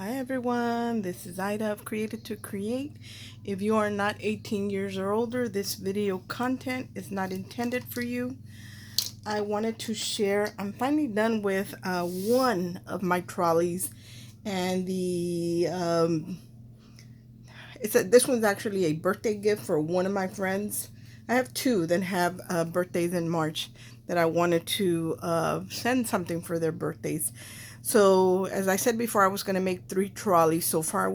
Hi everyone, this is Ida of Created to Create. If you are not 18 years or older, this video content is not intended for you. I wanted to share, I'm finally done with one of my trolleys, and this one's actually a birthday gift for one of my friends. I have two that have birthdays in March that I wanted to send something for their birthdays. So as I said before, I was going to make 3 trolleys. So far,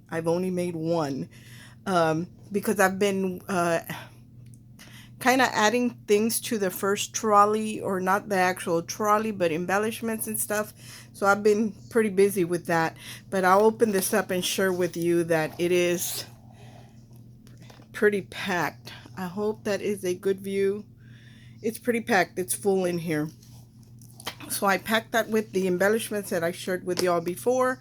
I've only made one because I've been kind of adding things to the first trolley, or not the actual trolley, but embellishments and stuff. So I've been pretty busy with that. But I'll open this up and share with you that it is pretty packed. I hope that is a good view. It's pretty packed. It's full in here. So I packed that with the embellishments that I shared with y'all before.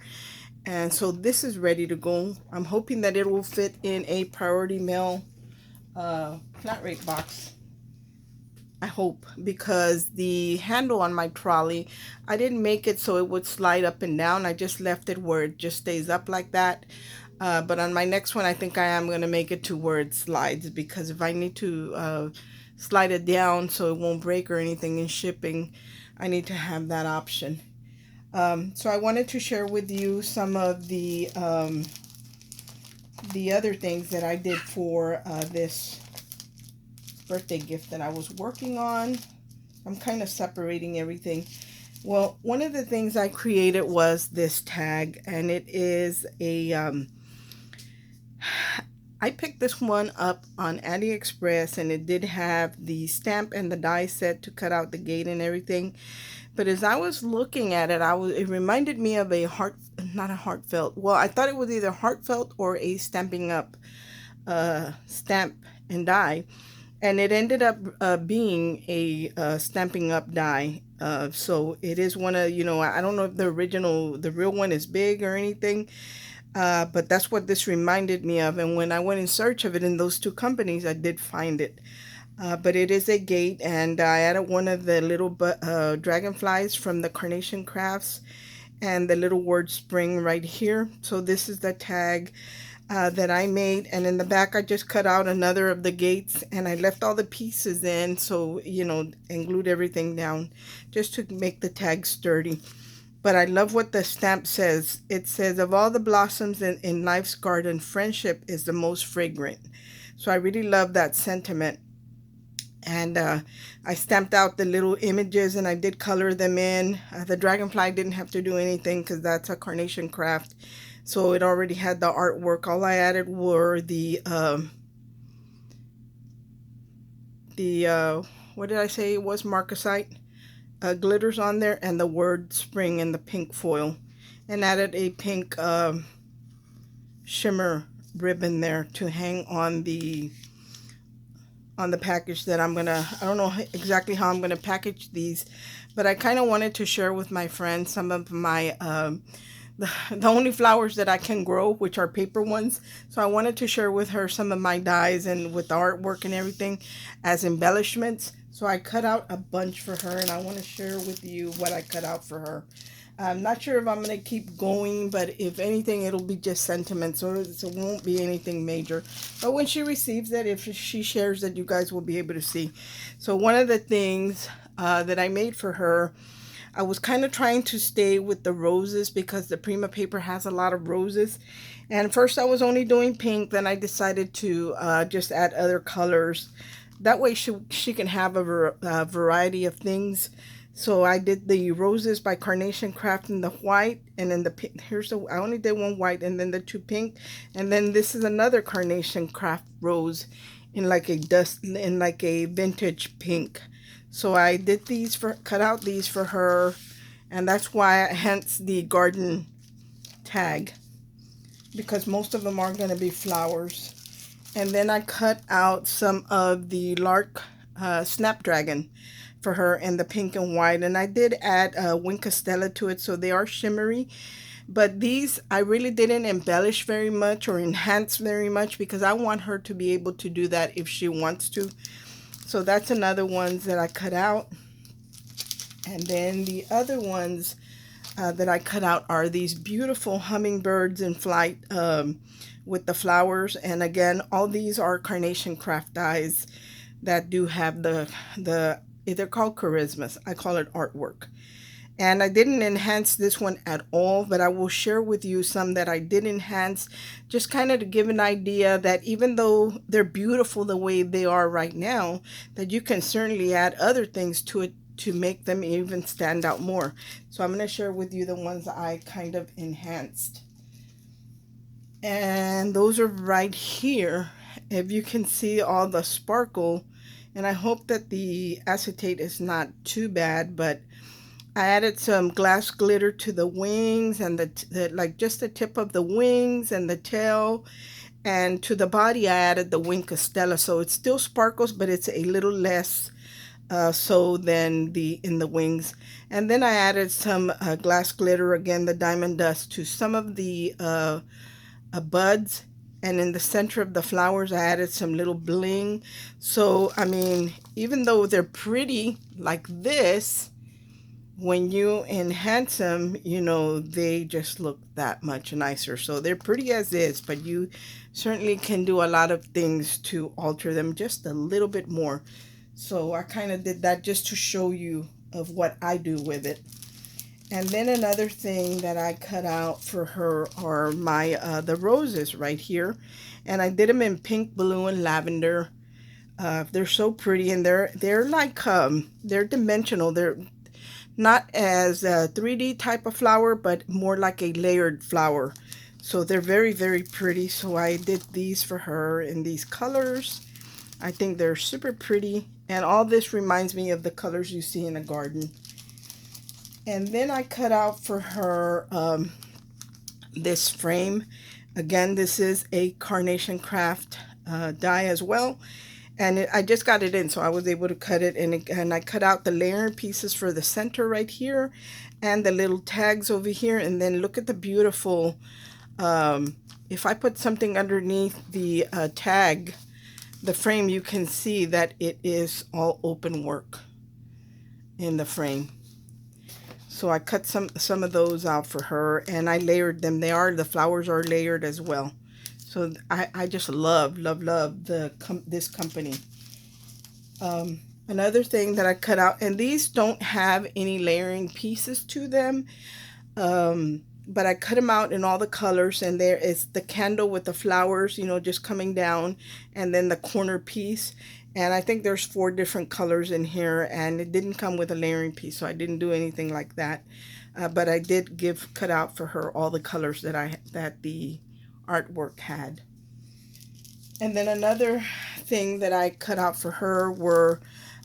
And so this is ready to go. I'm hoping that it will fit in a priority mail flat rate box. I hope, because the handle on my trolley, I didn't make it so it would slide up and down. I just left it where it just stays up like that. But on my next one, I think I am going to make it to where it slides, because if I need to slide it down so it won't break or anything in shipping, I need to have that option. So I wanted to share with you some of the other things that I did for this birthday gift that I was working on. I'm kind of separating everything. Well, one of the things I created was this tag, and it is a I picked this one up on AliExpress, and it did have the stamp and the die set to cut out the gate and everything. But as I was looking at it, it reminded me of a not a heartfelt. Well, I thought it was either heartfelt or a Stampin' Up stamp and die, and it ended up being a Stampin' Up die. So it is one of, I don't know if the real one is big or anything, but that's what this reminded me of. And when I went in search of it in those two companies, I did find it. But it is a gate, and I added one of the little dragonflies from the Carnation Crafts, and the little word spring right here. So this is the tag that I made, and in the back I just cut out another of the gates, and I left all the pieces in, so and glued everything down just to make the tag sturdy. But I love what the stamp says. It says, "Of all the blossoms in life's garden, friendship is the most fragrant." So I really love that sentiment. And I stamped out the little images, and I did color them in. The dragonfly didn't have to do anything because that's a Carnation Craft, so it already had the artwork. All I added were the what did I say it was, marcasite glitters on there, and the word spring in the pink foil, and added a pink shimmer ribbon there to hang on the package that I don't know exactly how I'm gonna package these, but I kind of wanted to share with my friends some of my the only flowers that I can grow, which are paper ones. So I wanted to share with her some of my dies and with the artwork and everything as embellishments. So I cut out a bunch for her, and I want to share with you what I cut out for her. I'm not sure if I'm going to keep going, but if anything, it'll be just sentiment, so it won't be anything major. But when she receives it, if she shares it, you guys will be able to see. So one of the things that I made for her, I was kind of trying to stay with the roses because the Prima paper has a lot of roses. And first I was only doing pink, then I decided to just add other colors. That way she can have a variety of things. So I did the roses by Carnation Craft in the white, and then the pink. I only did one white, and then the 2 pink, and then this is another Carnation Craft rose in like a vintage pink. So I did cut out these for her, and that's why, hence the garden tag, because most of them are going to be flowers. And then I cut out some of the Lark Snapdragon for her in the pink and white, and I did add Wink Stella to it, so they are shimmery. But these I really didn't embellish very much or enhance very much, because I want her to be able to do that if she wants to. So that's another ones that I cut out. And then the other ones, that I cut out are these beautiful hummingbirds in flight, with the flowers. And again, all these are Carnation Craft dies that do have the they're called charismas. I call it artwork. And I didn't enhance this one at all, but I will share with you some that I did enhance, just kind of to give an idea that even though they're beautiful the way they are right now, that you can certainly add other things to it to make them even stand out more. So I'm going to share with you the ones I kind of enhanced. And those are right here. If you can see all the sparkle, and I hope that the acetate is not too bad, but I added some glass glitter to the wings and the like, just the tip of the wings and the tail, and to the body I added the wing costella, so it still sparkles, but it's a little less so than in the wings. And then I added some glass glitter, again the diamond dust, to some of the buds, and in the center of the flowers I added some little bling. So I mean, even though they're pretty like this, when you enhance them, you know, they just look that much nicer. So they're pretty as is, but you certainly can do a lot of things to alter them just a little bit more. So I kind of did that just to show you of what I do with it. And then another thing that I cut out for her are my the roses right here, and I did them in pink, blue, and lavender. They're so pretty, and they're like they're dimensional. They're not as a 3D type of flower, but more like a layered flower. So they're very, very pretty. So I did these for her in these colors. I think they're super pretty. And all this reminds me of the colors you see in a garden. And then I cut out for her this frame. Again, this is a Carnation Craft die as well. And I just got it in, so I was able to cut it. And I cut out the layering pieces for the center right here and the little tags over here. And then look at the beautiful, if I put something underneath the tag, the frame, you can see that it is all open work in the frame. So I cut some of those out for her, and I layered them. The flowers are layered as well. So I just love this company. Another thing that I cut out, and these don't have any layering pieces to them, but I cut them out in all the colors, and there is the candle with the flowers, you know, just coming down, and then the corner piece. And I think there's 4 different colors in here, and it didn't come with a layering piece, so I didn't do anything like that. But I did cut out for her all the colors that the artwork had. And then another thing that I cut out for her were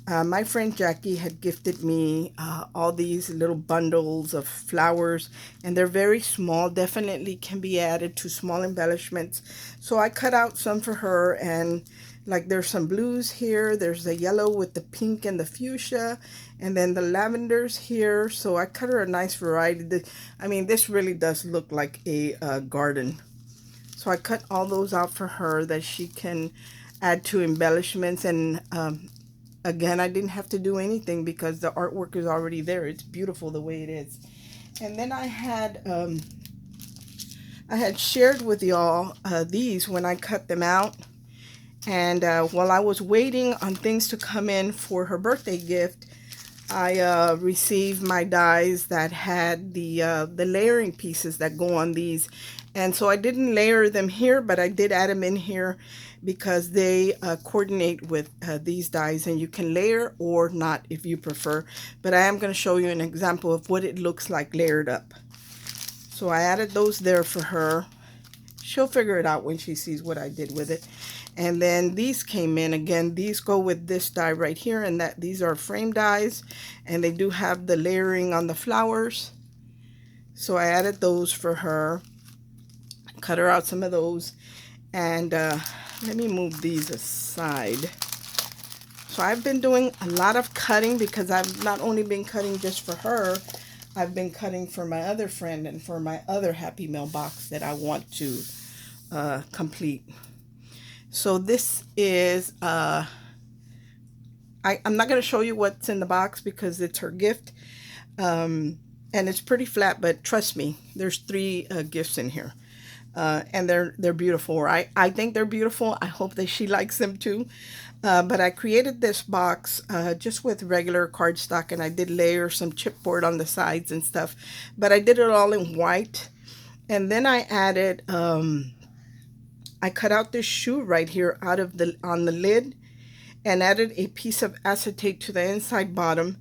my friend Jackie had gifted me all these little bundles of flowers, and they're very small, definitely can be added to small embellishments. So I cut out some for her, and like there's some blues here, there's the yellow with the pink and the fuchsia, and then the lavenders here. So I cut her a nice variety. I mean, this really does look like a garden. So I cut all those out for her that she can add to embellishments. And again, I didn't have to do anything because the artwork is already there. It's beautiful the way it is. And then I had shared with y'all these when I cut them out. And while I was waiting on things to come in for her birthday gift, I received my dies that had the layering pieces that go on these. And so I didn't layer them here, but I did add them in here because they coordinate with these dies, and you can layer or not if you prefer. But I am going to show you an example of what it looks like layered up. So I added those there for her. She'll figure it out when she sees what I did with it. And then these came in. Again, these go with this die right here, and these are frame dies, and they do have the layering on the flowers. So I added those for her. Cut her out some of those. And let me move these aside. So I've been doing a lot of cutting because I've not only been cutting just for her, I've been cutting for my other friend and for my other Happy Mail box that I want to complete. So this is, I'm not going to show you what's in the box because it's her gift. And and it's pretty flat, but trust me, there's three gifts in here. And they're beautiful, right? I think they're beautiful. I hope that she likes them too. But I created this box just with regular cardstock, and I did layer some chipboard on the sides and stuff. But I did it all in white, and then I added I cut out this shoe right here out of the on the lid, and added a piece of acetate to the inside bottom.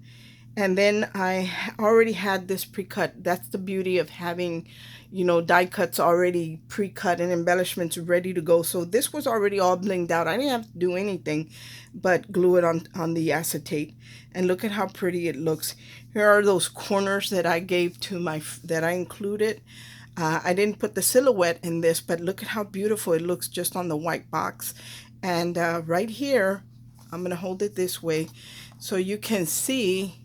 And then I already had this pre-cut. That's the beauty of having, you know, die cuts already pre-cut and embellishments ready to go. So this was already all blinged out. I didn't have to do anything but glue it on the acetate. And look at how pretty it looks. Here are those corners that I gave to that I included. I didn't put the silhouette in this, but look at how beautiful it looks just on the white box. And right here, I'm going to hold it this way so you can see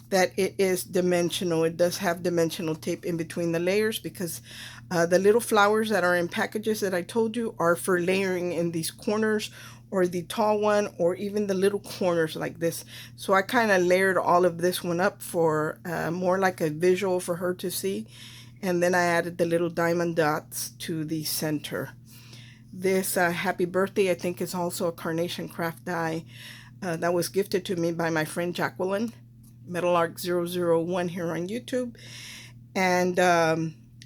that it is dimensional. It does have dimensional tape in between the layers, because the little flowers that are in packages that I told you are for layering in these corners, or the tall one, or even the little corners like this. So I kind of layered all of this one up for more like a visual for her to see. And then I added the little diamond dots to the center. This happy birthday, I think, is also a carnation craft die that was gifted to me by my friend Jacqueline, Metalark001 here on YouTube. And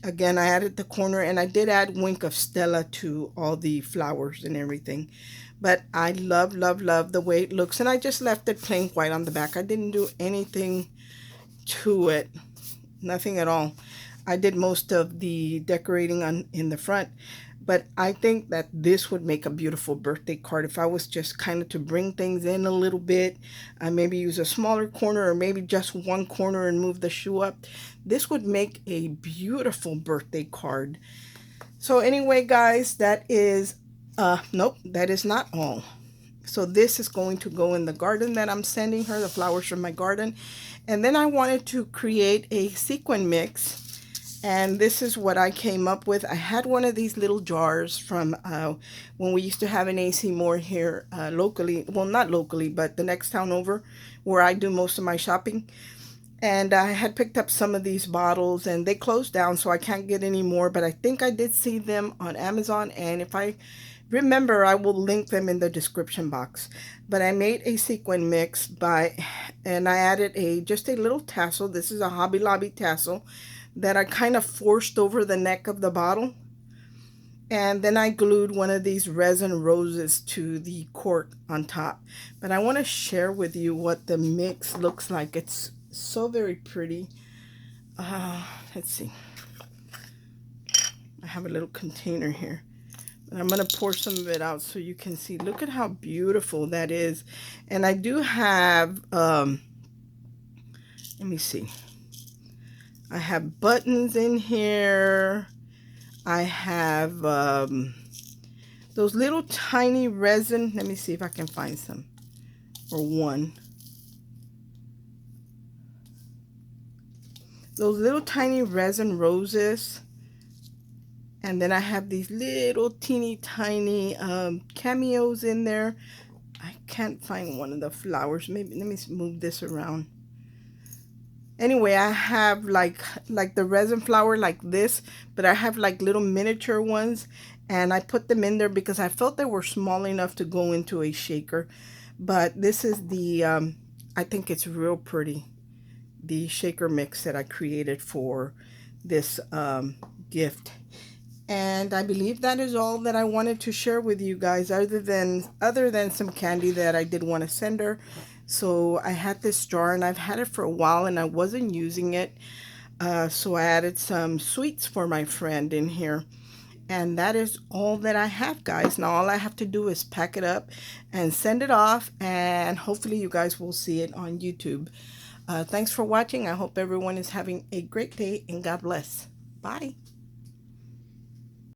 again, I added the corner, and I did add Wink of Stella to all the flowers and everything. But I love, love, love the way it looks. And I just left it plain white on the back. I didn't do anything to it. Nothing at all. I did most of the decorating in the front. But I think that this would make a beautiful birthday card if I was just kind of to bring things in a little bit. Maybe use a smaller corner, or maybe just one corner and move the shoe up. This would make a beautiful birthday card. So anyway, guys, that is, nope, that is not all. So this is going to go in the garden that I'm sending her, the flowers from my garden. And then I wanted to create a sequin mix. And this is what I came up with. I had one of these little jars from when we used to have an AC Moore here locally. Well, not locally, but the next town over, where I do most of my shopping. And I had picked up some of these bottles, and they closed down, so I can't get any more. But I think I did see them on Amazon, and if I remember, I will link them in the description box. But I made a sequin mix and I added just a little tassel. This is a Hobby Lobby tassel that I kind of forced over the neck of the bottle. And then I glued one of these resin roses to the cork on top. But I want to share with you what the mix looks like. It's so very pretty. Let's see. I have a little container here. And I'm going to pour some of it out so you can see. Look at how beautiful that is. And I do have, let me see. I have buttons in here. I have those little tiny resin. Let me see if I can find some. Or one. Those little tiny resin roses. And then I have these little teeny tiny cameos in there. I can't find one of the flowers. Maybe let me move this around. Anyway, I have like the resin flower like this, but I have like little miniature ones, and I put them in there because I felt they were small enough to go into a shaker. But this is the, I think it's real pretty, the shaker mix that I created for this gift. And I believe that is all that I wanted to share with you guys, other than some candy that I did want to send her. So I had this jar, and I've had it for a while, and I wasn't using it. So I added some sweets for my friend in here. And that is all that I have, guys. Now all I have to do is pack it up and send it off, and hopefully you guys will see it on YouTube. Thanks for watching. I hope everyone is having a great day, and God bless. Bye.